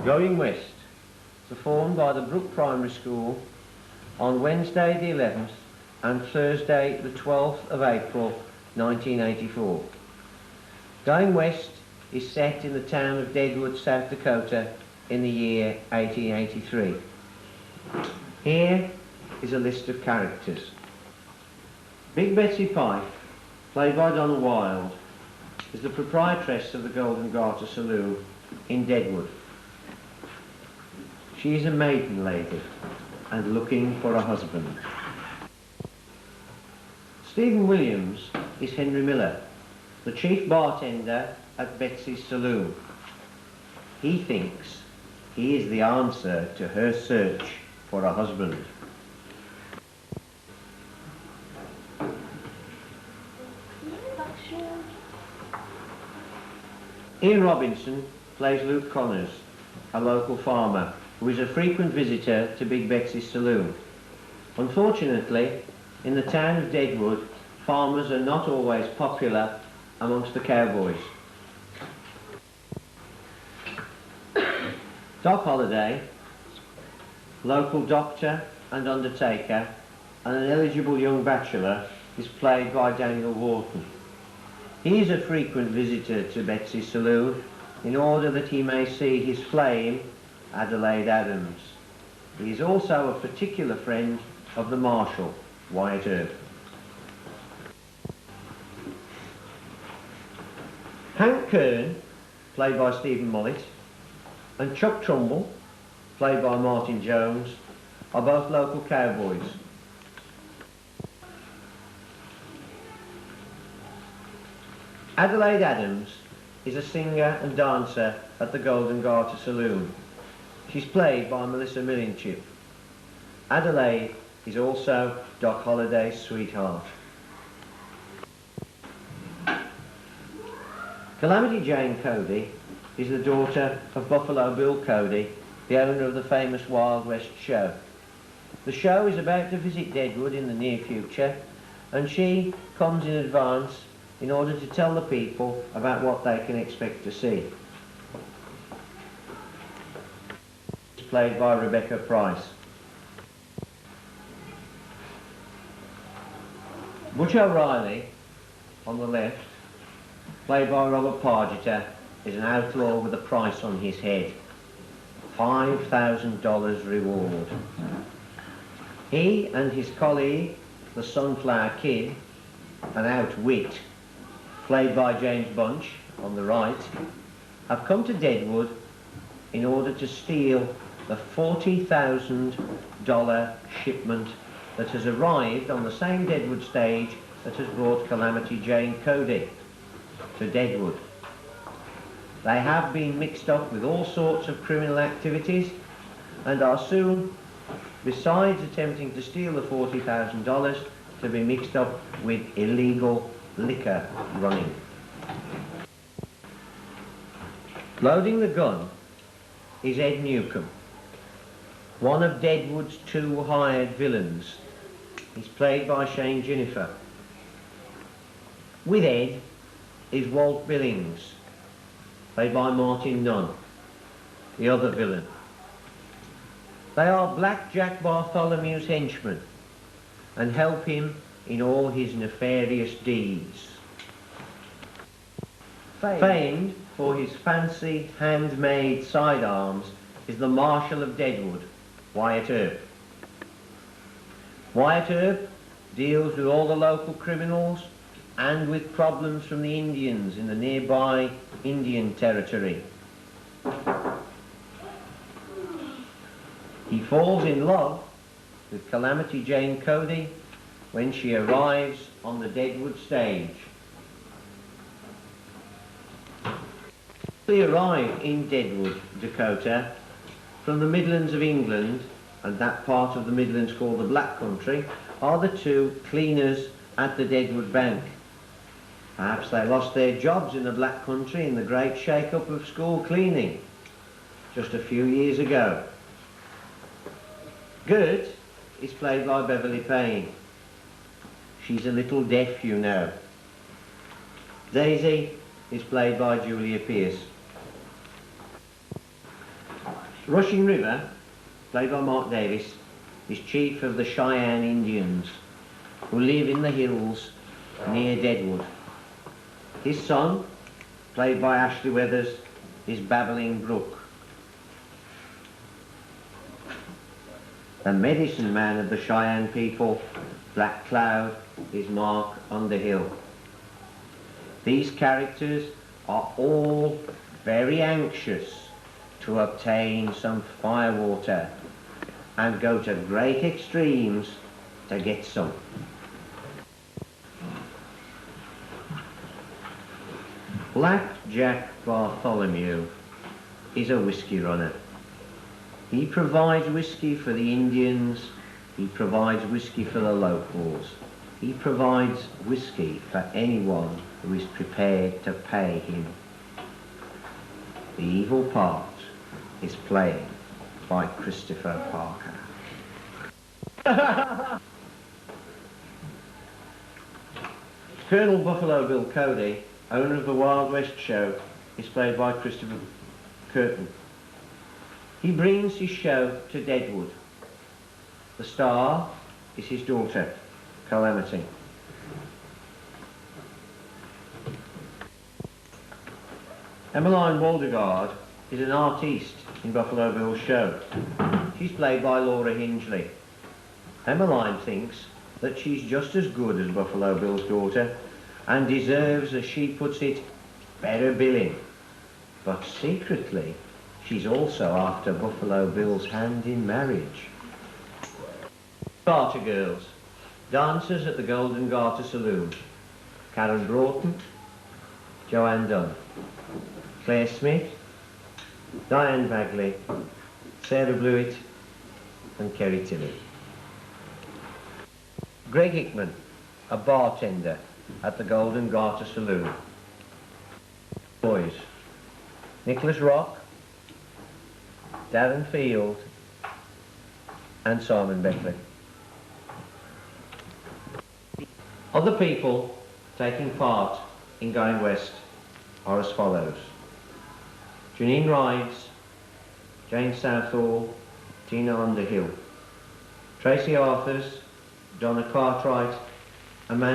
Going West, performed by the Brook Primary School on Wednesday the 11th and Thursday the 12th of April 1984. Going West is set in the town of Deadwood, South Dakota in the year 1883. Here is a list of characters. Big Betsy Pike, played by Donna Wilde, is the proprietress of the Golden Garter Saloon in Deadwood. She is a maiden lady and looking for a husband. Stephen Williams is Henry Miller, the chief bartender at Betsy's Saloon. He thinks he is the answer to her search for a husband. Ian Robinson plays Luke Connors, a local farmer who is a frequent visitor to Big Betsy's Saloon. Unfortunately, in the town of Deadwood, farmers are not always popular amongst the cowboys. Doc Holliday, local doctor and undertaker, and an eligible young bachelor, is played by Daniel Wharton. He is a frequent visitor to Betsy's Saloon in order that he may see his flame, Adelaide Adams. He is also a particular friend of the Marshal, Wyatt Earp. Hank Kern, played by Stephen Mollett, and Chuck Trumbull, played by Martin Jones, are both local cowboys. Adelaide Adams is a singer and dancer at the Golden Garter Saloon. She's played by Melissa Millinchip. Adelaide is also Doc Holliday's sweetheart. Calamity Jane Cody is the daughter of Buffalo Bill Cody, the owner of the famous Wild West show. The show is about to visit Deadwood in the near future, and she comes in advance in order to tell the people about what they can expect to see. It's played by Rebecca Price. Butch O'Reilly, on the left, played by Robert Pargeter, is an outlaw with a price on his head. $5,000 reward. He and his colleague, the Sunflower Kid, an outwit, played by James Bunch, on the right, have come to Deadwood in order to steal the $40,000 shipment that has arrived on the same Deadwood stage that has brought Calamity Jane Cody to Deadwood. They have been mixed up with all sorts of criminal activities and are soon, besides attempting to steal the $40,000, to be mixed up with illegal liquor running. Loading the gun is Ed Newcomb, one of Deadwood's two hired villains. He's played by Shane Jennifer. With Ed is Walt Billings, played by Martin Nunn, the other villain. They are Black Jack Bartholomew's henchmen and help him in all his nefarious deeds. Famed for his fancy handmade sidearms is the Marshal of Deadwood, Wyatt Earp. Wyatt Earp deals with all the local criminals and with problems from the Indians in the nearby Indian Territory. He falls in love with Calamity Jane Cody when she arrives on the Deadwood stage. They arrive in Deadwood, Dakota, from the Midlands of England, and that part of the Midlands called the Black Country, are the two cleaners at the Deadwood Bank. Perhaps they lost their jobs in the Black Country in the great shake-up of school cleaning just a few years ago. Gert is played by Beverly Payne. She's a little deaf, you know. Daisy is played by Julia Pierce. Rushing River, played by Mark Davis, is chief of the Cheyenne Indians who live in the hills near Deadwood. His son, played by Ashley Weathers, is Babbling Brook. The medicine man of the Cheyenne people, Black Cloud, is Mark Underhill. These characters are all very anxious to obtain some firewater and go to great extremes to get some. Black Jack Bartholomew is a whiskey runner. He provides whiskey for the Indians, he provides whiskey for the locals, he provides whiskey for anyone who is prepared to pay him. The evil part is played by Christopher Parker. Colonel Buffalo Bill Cody, owner of the Wild West show, is played by Christopher Curtin. He brings his show to Deadwood. The star is his daughter, Calamity. Emmeline Waldegard is an artiste in Buffalo Bill's show. She's played by Laura Hingley. Emmeline thinks that she's just as good as Buffalo Bill's daughter and deserves, as she puts it, better billing. But secretly, she's also after Buffalo Bill's hand in marriage. Garter Girls, dancers at the Golden Garter Saloon. Karen Broughton, Joanne Dunn, Claire Smith, Diane Bagley, Sarah Blewett and Kerry Tilley. Greg Hickman, a bartender at the Golden Garter Saloon. Boys, Nicholas Rock, Darren Field and Simon Beckley. Other people taking part in Going West are as follows: Janine Rides, Jane Southall, Tina Underhill, Tracy Arthurs, Donna Cartwright, Amanda